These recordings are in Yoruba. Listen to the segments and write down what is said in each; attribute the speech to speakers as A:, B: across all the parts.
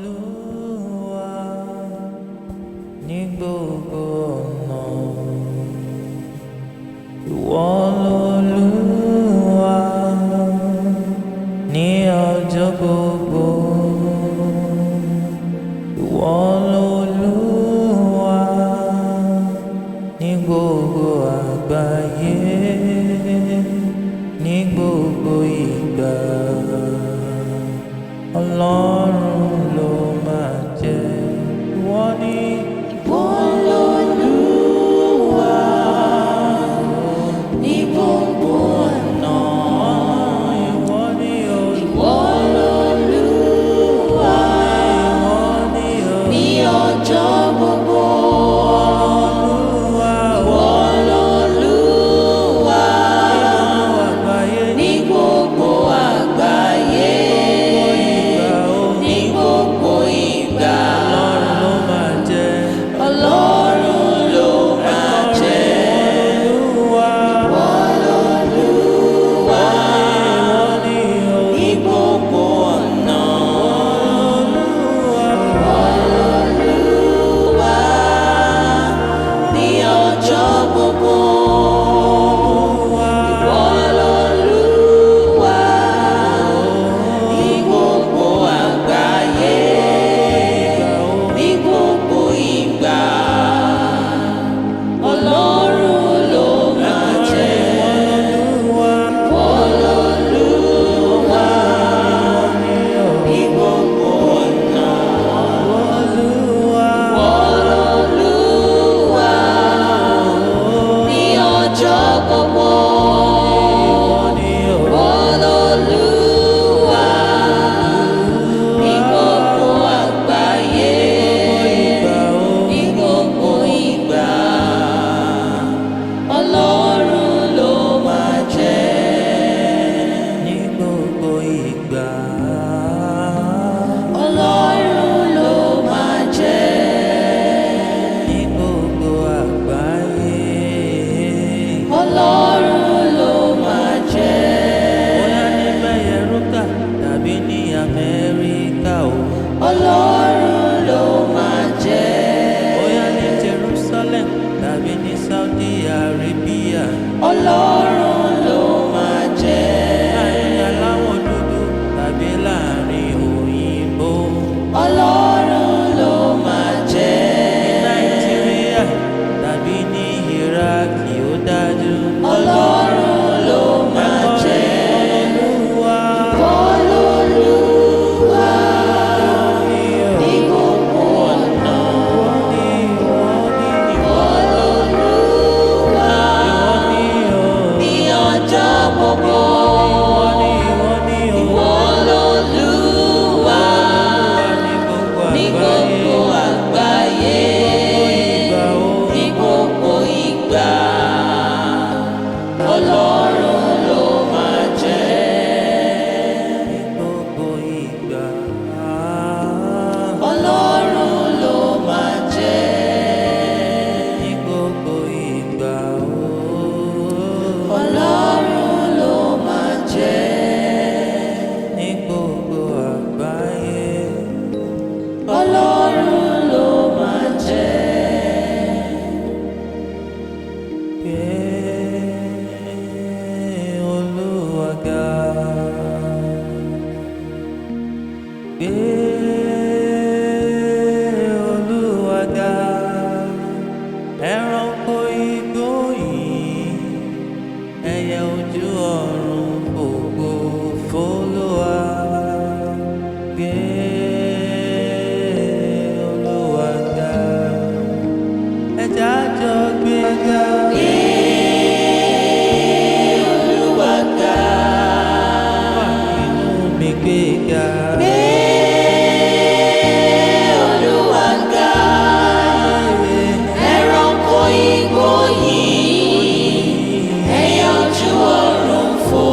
A: Olúwa ní gbogbo ọ̀nà. Ìwọ l'Olúwa ní ọjọ́ gbogbo. Ìwọ l'Olúwa ní gbogbo àgbáyé, ní gbogbo ìgbà. Ọlọ́run ló máa jẹ́. Ìwọ ni
B: Olúwa ní gbogbo ọ̀nà.
A: ìwọ ni o.
B: Ìwọ l'Olúwa ní ọjọ́ gbogbo. Ìwọ l'Olúwa ní gbogbo àgbáyé, ní gbogbo ìgbà. Ọlọ́run ló máa jẹ́. Ìwọ l'Olúwa ní gbogbo ọ̀nà. Ìwọ l'Olúwa ní ọjọ́ gbogbo. Ìwọ l'Olúwa ní gbogbo àgbáyé, ní gbogbo ìgbà. Ọlọ́run ló máa jẹ́. Ìwọ l'Olúwa ní gbogbo ọ̀nà. Ìwọ l'Olúwa ní ọjọ́ gbogbo. Ìwọ l'Olúwa ní gbogbo àgbáyé, ní gbogbo ìgbà. Ọlọ́run ló máa jẹ́.
A: Ní gbogbo ìgbà.
B: Ọlọ́run ló máa jẹ́.
A: Ní gbogbo àgbáyé.
B: Ọlọ́run ló máa jẹ́.
A: Bóyá ní Bẹ́yẹ̀rúkà tàbí ní Amẹ́ríkà o.
B: Ọlọ́run ló máa jẹ́.
A: Bóyá ní Jerusalem tàbí ní Saudi Arabia.
B: Ọlọ́run ló máa jẹ́.
A: Láàrin aláwọ̀ dúdú tàbí láàrin òyìnbó.
B: Ọlọ́run ló máa jẹ́.
A: Ní Nàìjíríà tàbí ní Iraki ó dájú.
B: Ọlọ́run ló máa jẹ́.
A: Olúwa
B: Ìwọ l'Olúwa ní gbogbo ọ̀nà. Ìwọ l'Olúwa ní ọjọ́ gbogbo. Ìwọ l'Olúwa ní gbogbo àgbáyé, ní gbogbo ìgbà. Ọlọ́run ló máa jẹ́. Ọlọ́run ló máa jẹ́. Ọlọ́run ló máa jẹ́. Ọlọ́run ló máa jẹ́.
A: Olúwa ga. Gbé Olúwa ga. Ẹranko igbó yìí, ẹyẹ ojú ọ̀run fògo f'Olúwa. Gbé Olúwa ga. Ẹ jẹ́ a jọ gbé ga.
B: Gbé Olúwa ga.
A: Wà nínú mi gbé ga.
B: Gbé Olúwa ga. Ẹranko igbó yìí, ẹyẹ ojú ọ̀run fò.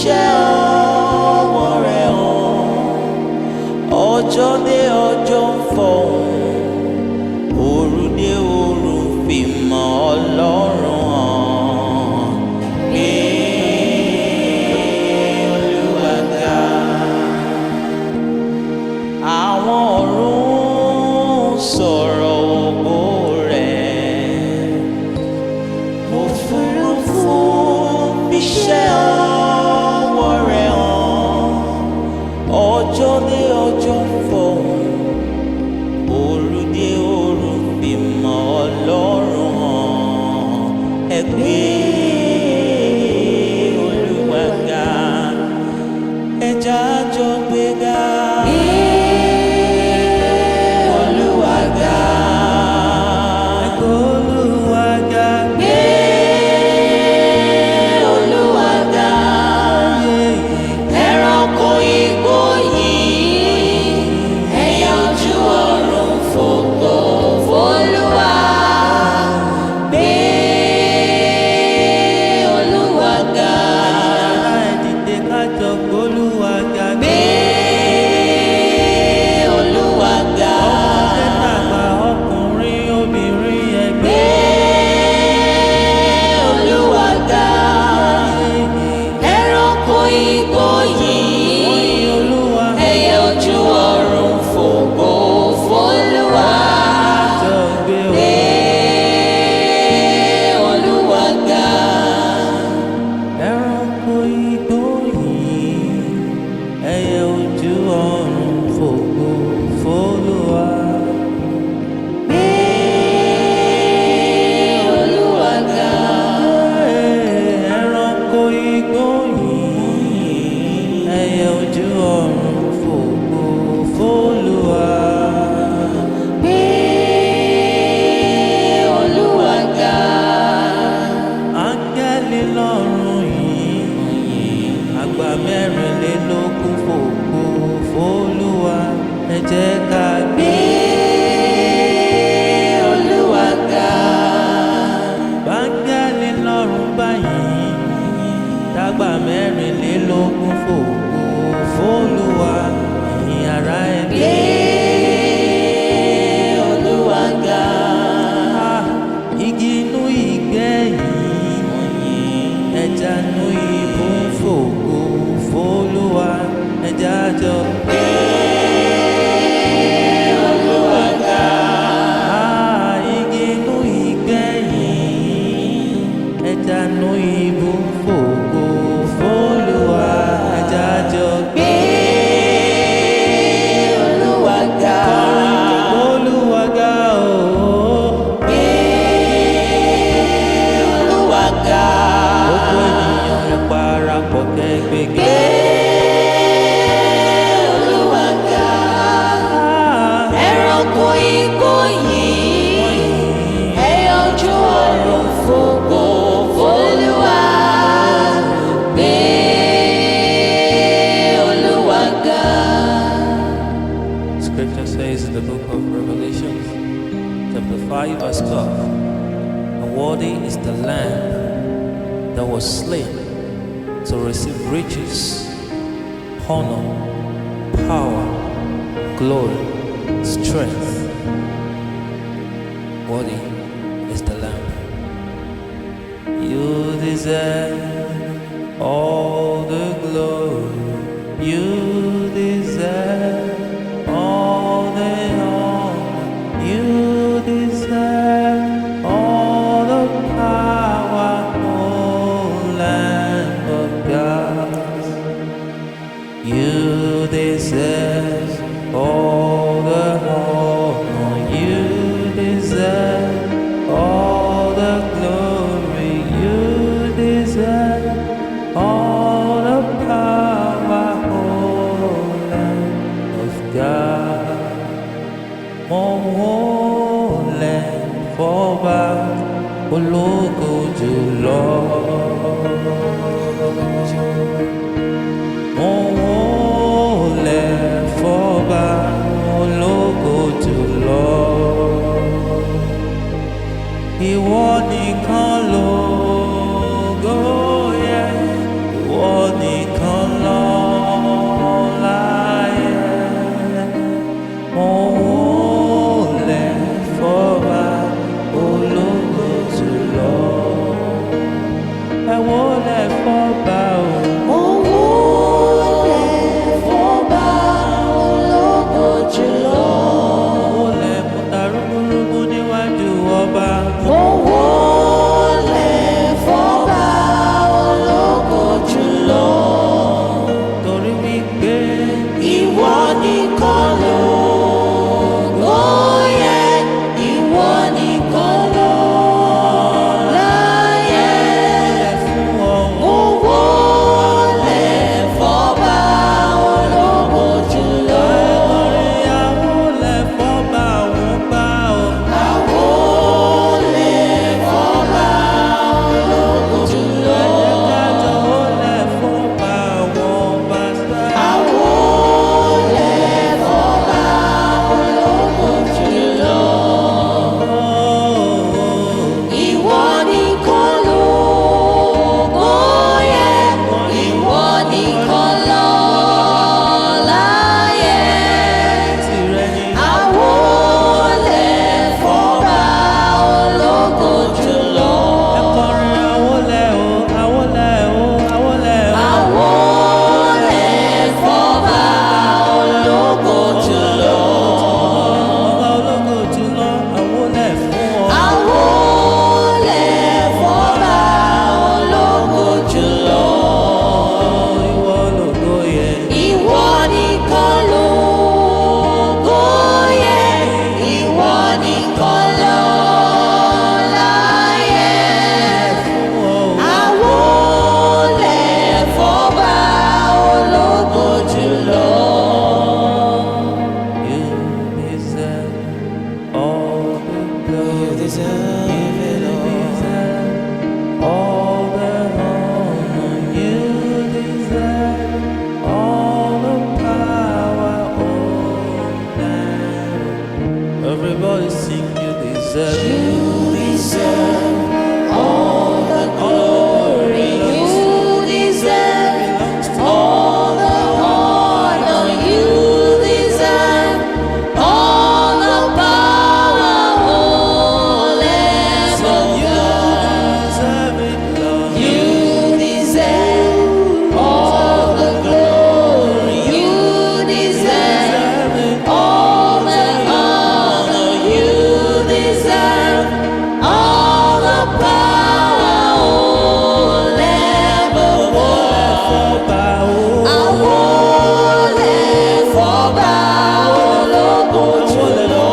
B: iṣẹ́ ọwọ́ rẹ̀ hàn. Ọjọ́ dé ọjọ́ ń fọhùn, òru dé òru ń fìmọ̀ Ọlọ́run hàn. Gbé Olúwa ga. Àwọn ọ̀run sọ̀rọ̀ ògo rẹ̀, òfurufú iṣẹ́ ọwọ́ rẹ̀ hàn. Ọjọ́ dé ọjọ́ ń fọhùn, òru dé òru ń fìmọ̀ Ọlọ́run hàn. Ẹ gbé Olúwa ga, ẹ jájọ gbé ga. Olúwa ga,
A: ẹ gbé Olúwa ga.
B: gbé Olúwa ga. Ẹranko igbó yìí, ẹyẹ ojú ọ̀run fògo f'Olúwa. Gbé Olúwa ga.
A: Ará ẹ dìde ká jọ gbé Olúwa ga.
B: Gbé Olúwa ga.
A: Ọmọdé tàgbà ọkùnrin obìnrin ẹ gbé.
B: Gbé Olúwa ga. Ẹranko igbó yìí,
A: Olúwa
B: ẹyẹ ojú ọ̀run fògo f'Olúwa.
A: jọ gbé o.
B: Gbé Olúwa ga.
A: Ẹranko igbó yìí, ẹyẹ ojú ọ̀run fògo f'Olúwa.
B: Gbé Olúwa ga.
A: Ẹranko igbó yìí, ẹyẹ ojú ọ̀run fògo f'Olúwa.
B: Gbé Olúwa ga.
A: Áńgẹ́lì lọ́run yìí, àgbà mẹ́rìnlélógún fògo f'Olúwa. Ẹ jẹ́ ká gbé.
B: Gbé Olúwa ga.
A: Áńgẹ́lì lọ́run báyìí, dàgbà mẹ́rìnlélógún fògo f'Olúwa. Ẹ̀yin ará ẹ gbé.
B: Gbé Olúwa ga.
A: Ah, igi inú ìgbẹ́ yìí, ẹja inú ibú fògo f'Olúwa. Ẹja jọ gbé.
B: Olúwa ga.
A: Ah, igi inú ìgbẹ́ yìí, ẹja inú ibú fògo f'Olúwa. Ẹja jọ gbé.
B: Gbé Olúwa ga.
A: Olúwa ga o.
B: Gbé Olúwa ga.
A: Gbogbo ènìyàn ẹ parapọ̀ kẹ́gbẹ́
B: Gbé Olúwa ga. Ẹranko igbó yìí, ẹyẹ ojú ọ̀run fògo f'Olúwa. Gbé Olúwa ga.
A: Scripture says in the book of Revelation, chapter 5, verse 12, and worthy is the Lamb that was slain to receive riches, honor, power, glory, strength. Worthy is the Lamb. You deserve all the glory. You deserve all the honor. You deserve all the power, oh Lamb of God. You deserve all the honor. You deserve all the glory. You deserve all the power, oh Lamb of God. Mo wólẹ̀ fọ́ba ológo jùlọ. Mo wólẹ̀ fọ́ba ológo jùlọ. Ìwọ nìkan lógo yẹ, ìwọ nìkan. fọ́ba o.
B: Mo wólẹ̀ fọ́ba ológo jùlọ.
A: Mo wólẹ̀ mo ta rúgúrúgú níwájú ọba.
B: Mo wólẹ̀ fọ́ba ológo jùlọ.
A: Torí wípé
B: Ìwọ nìkan lógo yẹ, ìwọ nìkan lọ́lá yẹ.
A: fún ọ.
B: Mo wólẹ̀ fọ́ba ológo jùlọ.
A: Ẹ̀kọrin àwólẹ̀ fọ́ba àwọn ọba o.
B: A wólẹ̀ fọ́ba ológo jùlọ.
A: Ẹ jẹ́ ká jọ wólẹ̀ fọ́ba àwọn ọba sá.
B: A wólẹ̀ fọ́ba ológo jùlọ. Ìwọ nìkan lógo yẹ, ìwọ nìkan lọ́lá yẹ.
A: Tìrẹ ni
B: A wólẹ̀ fọ́ba ológo jùlọ.
A: ẹ̀kọrin àwólẹ̀ o, àwólẹ̀ o, àwólẹ̀ o.
B: A wólẹ̀ fọ́ba ológo jùlọ.
A: Ọba ológo jùlọ, àwólẹ̀ fún ọ.
B: A wólẹ̀ fọ́ba ológo jùlọ.
A: Ìwọ lógo yẹ.
B: Ìwọ nìkan lógo yẹ, ìwọ nìkan lọ́lá yẹ.
A: Fún ọ o.
B: A wólẹ̀ fọ́ba ológo jùlọ.
A: You deserve all the glory. You deserve it all the honor. You deserve all the power, all that. Everybody sing. You deserve it.
B: You deserve all the glory. You deserve all the honor. You deserve all the power, all and
A: So you
B: God.
A: deserve it, Lord.
B: You deserve all the glory. You deserve all the honor. You deserve all the power, all and
A: Ọba o.
B: I wólẹ̀ fọ́ba ológo jùlọ.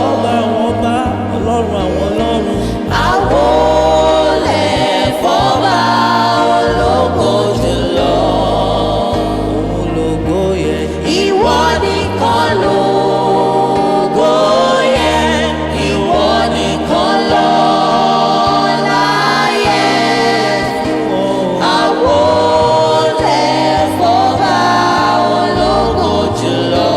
A: Ọba àwọn ọba, Ọlọ́run àwọn ọlọ́run.
B: I wólẹ̀ fọ́ba ológo jùlọ.
A: Òun lógo yẹ.
B: Ìwọ nìkan lógo yẹ, ìwọ nìkan lọ́lá yẹ. I wólẹ̀ fọ́ba ológo jùlọ.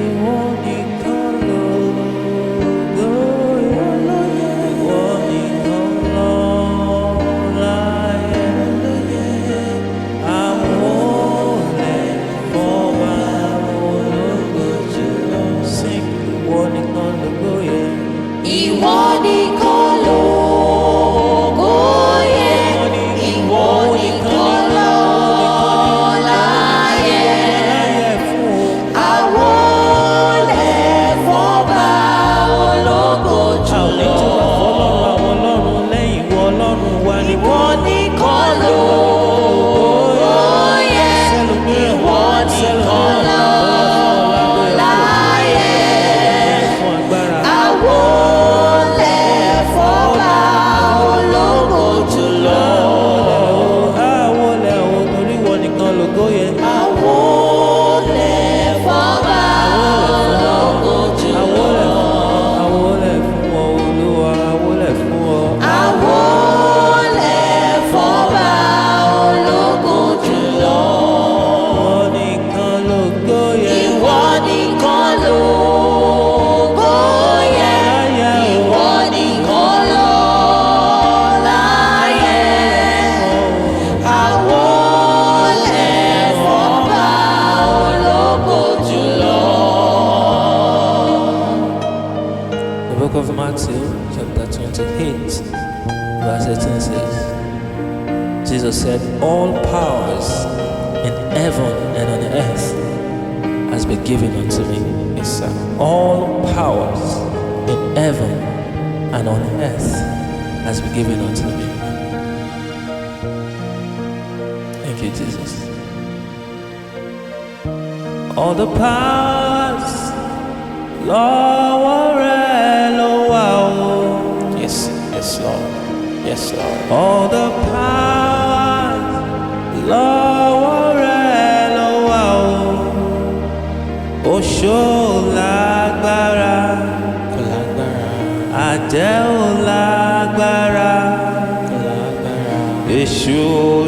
A: Ìwọ nìkan lógo yẹ. Ìwọ nìkan lọ́lá yẹ. Àwọlẹ̀ fọ́ba ológo jùlọ. Sing. Ìwọ nìkan lógo yẹ.
B: Ìwọ nìkan lógo yẹ, ìwọ nìkan lọ́lá yẹ.
A: Láyẹ̀ fún o.
B: I wólẹ̀ fọ́ba ológo
A: A ò ní
B: jùlọ.
A: jùbà fọ́lọ́run àwọn ọlọ́run lẹ́yìn ìwọ ọlọ́run wa ní
B: Ìwọ nìkan lógo yẹ, ìwọ nìkan lọ́lá yẹ.
A: fún agbára.
B: I wólẹ̀
A: book of Matthew, chapter 28, verse 18 says, Jesus said, all powers in heaven and on earth has been given unto me.
B: Yes, sir.
A: All powers in heaven and on earth has been given unto me. Thank you, Jesus. All the powers, Lord,
B: Yes, yes, Lord. Yes, Lord.
A: all the powers, Lord, Oṣó lágbára,
B: Kò lágbára,
A: àjẹ́ ò lágbára,
B: kò lágbára.
A: èṣù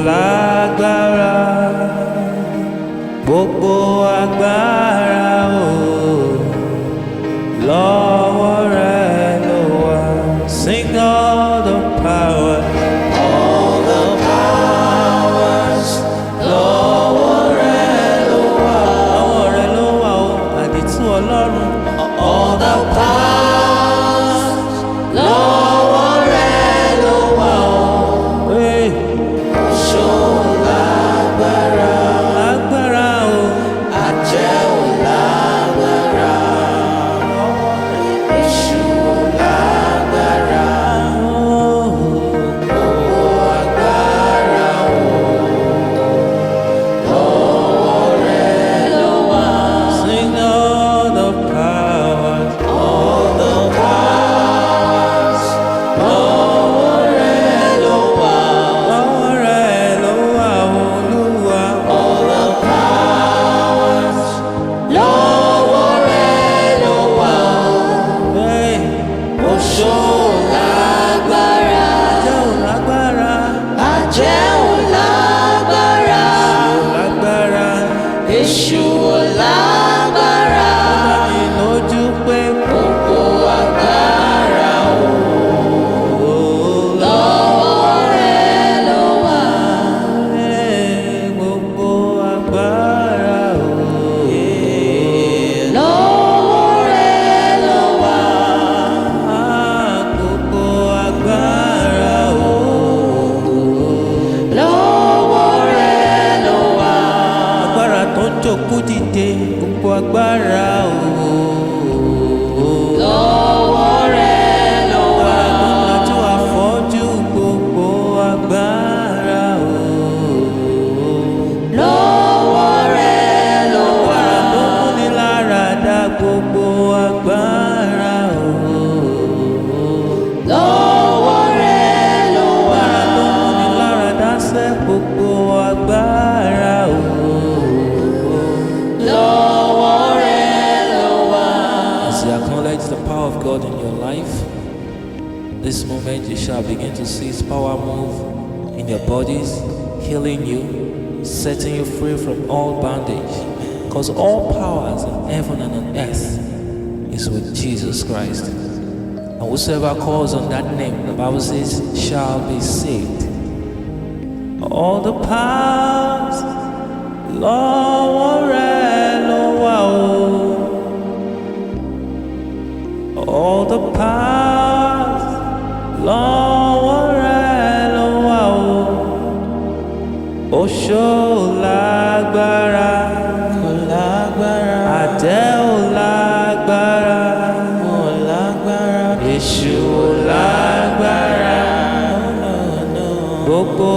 A: lágbára, gbogbo agbára o, lọ́wọ́ rẹ̀ ló wà. Sing all the power,
B: All the powers, lọ́wọ́ rẹ̀ ló wà.
A: lọ́wọ́ rẹ̀ ló wà o, àdìtú Ọlọ́run.
B: All the powers, lọ́wọ́ rẹ̀ ló wà.
A: Hey,
B: Oṣó lágbára,
A: lágbára o,
B: àjẹ́ ò lágbára. Èṣù ò lágbára. Gbogbo agbára o, lọ́wọ́ rẹ̀ ló wà.
A: sing all the powers.
B: All the powers, lọ́wọ́ rẹ̀ ló wà.
A: Lọ́wọ́ rẹ̀ ló wà Olúwa.
B: All the powers, lọ́wọ́ rẹ̀ ló wà.
A: Hey,
B: Oṣó lágbára,
A: àjẹ́ ò lágbára,
B: àjẹ́ ò lágbára,
A: lágbára.
B: èṣù ò lágbára.
A: Dá mi lójú pé
B: Gbogbo agbára o, lọ́wọ́ rẹ̀ ló wà.
A: gbogbo agbára o.
B: Lọ́wọ́ rẹ̀ ló wà.
A: Gbogbo agbára o.
B: Lọ́wọ́ rẹ̀ ló wà.
A: Agbára tó ń jòkó dìde, gbogbo agbára o.
B: Lọ́wọ́ rẹ̀ ló wà.
A: Agbára tó ń lajú afọ́jú, gbogbo agbára o.
B: Lọ́wọ́ rẹ̀ ló wà.
A: Agbára tó múni lára dá, gbogbo agbára o.
B: Lọ́wọ́ rẹ̀ ló wà.
A: Agbára tó múni lára dá sẹ́, gbogbo agbára o.
B: Lọ́wọ́ rẹ̀ ló wà.
A: As you acknowledge the power of God in your life, this moment you shall begin to see His power move in your bodies, healing you, setting you free from all bondage. Because all powers in heaven and on earth is with Jesus Christ. And whosoever calls on that name, the Bible says, shall be saved. All the powers, Lord, all the powers, Lord, Oṣó lágbára,
B: Kò lágbára,
A: àjẹ́ ò lágbára,
B: kò lágbára.
A: èṣù ò lágbára, gbogbo